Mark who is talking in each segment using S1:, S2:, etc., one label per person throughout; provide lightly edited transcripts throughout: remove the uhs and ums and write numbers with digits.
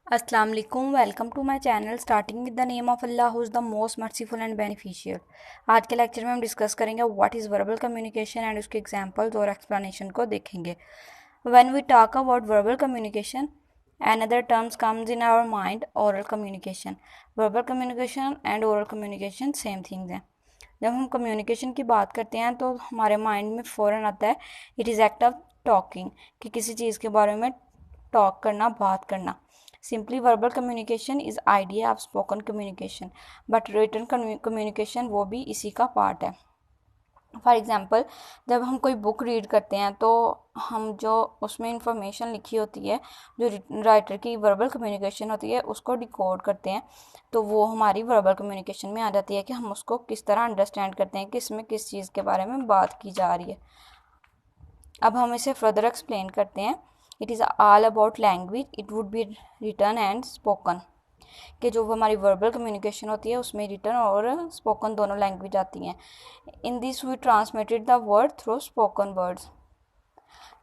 S1: अस्सलाम वालेकुम। Welcome to my channel. Starting with the name of Allah who is the most merciful and beneficial. आज के lecture में हम डिस्कस करेंगे what is verbal communication and उसके एग्जांपल्स और एक्सप्लेनेशन को देखेंगे। When we talk about verbal communication, another terms comes in our mind, oral communication. Verbal communication and oral communication same things हैं। जब हम कम्युनिकेशन की बात करते हैं तो हमारे माइंड में फ़ौरन आता है it is act of talking, कि किसी चीज़ के बारे में टॉक करना, बात करना। Simply verbal communication is idea of spoken communication, but written communication वो भी इसी का पार्ट है। फॉर एग्ज़ाम्पल, जब हम कोई बुक रीड करते हैं तो हम जो उसमें इंफॉर्मेशन लिखी होती है, जो राइटर की वर्बल कम्युनिकेशन होती है, उसको डिकोड करते हैं, तो वो हमारी वर्बल कम्युनिकेशन में आ जाती है कि हम उसको किस तरह अंडरस्टैंड करते हैं कि इसमें किस चीज़ के बारे में बात की जा रही है। अब हम इसे फर्दर एक्सप्लेन करते हैं। It is all about language, it would be written and spoken, कि जो हमारी वर्बल कम्युनिकेशन होती है उसमें रिटन और स्पोकन दोनों लैंग्वेज आती हैं। In this we transmitted the word through spoken words,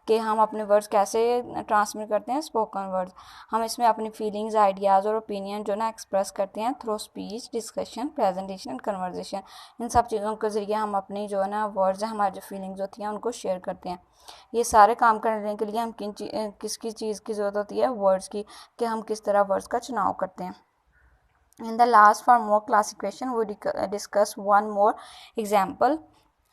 S1: कि हम अपने वर्ड्स कैसे ट्रांसमिट करते हैं, स्पोकन वर्ड्स। हम इसमें अपनी फीलिंग्स, आइडियाज़ और ओपिनियन जो ना एक्सप्रेस करते हैं through speech, discussion, presentation and conversation. इन सब चीज़ों के ज़रिए हम अपनी जो है ना वर्ड्स हैं, हमारी जो फीलिंग्स होती हैं उनको शेयर करते हैं। ये सारे काम करने के लिए हम किसकी चीज़ की ज़रूरत होती है, वर्ड्स की, कि हम किस तरह वर्ड्स का चुनाव करते हैं। In the last, for more classification, we discuss one more example.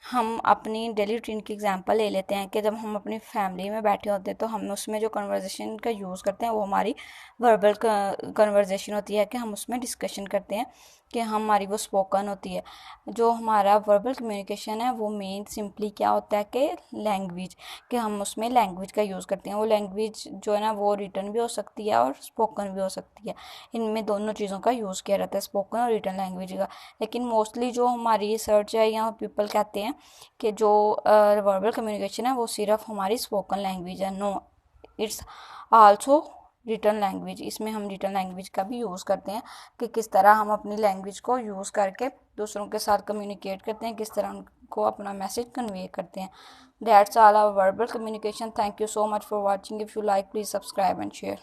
S1: हम अपनी डेली रूटीन की एग्जांपल ले लेते हैं कि जब हम अपनी फैमिली में बैठे होते हैं तो हम उसमें जो कन्वर्जेशन का यूज़ करते हैं वो हमारी वर्बल कन्वर्जेशन होती है, कि हम उसमें डिस्कशन करते हैं, कि हमारी वो स्पोकन होती है। जो हमारा वर्बल कम्युनिकेशन है वो मेन सिंपली क्या होता है कि लैंग्वेज, कि हम उसमें लैंग्वेज का यूज़ करते हैं। वो लैंग्वेज जो है ना वो रिटन भी हो सकती है और स्पोकन भी हो सकती है। इनमें दोनों चीज़ों का यूज़ किया रहता है, स्पोकन और रिटन लैंग्वेज का। लेकिन मोस्टली जो हमारी रिसर्च है या पीपल कहते हैं कि जो वर्बल कम्युनिकेशन है वो सिर्फ हमारी स्पोकन लैंग्वेज है। No, it's also written language. इसमें हम रिटन लैंग्वेज का भी यूज़ करते हैं, कि किस तरह हम अपनी लैंग्वेज को यूज़ करके दूसरों के साथ कम्युनिकेट करते हैं, किस तरह उनको अपना मैसेज कन्वे करते हैं। That's all our verbal communication. Thank you so much for watching. If you like, please subscribe and share.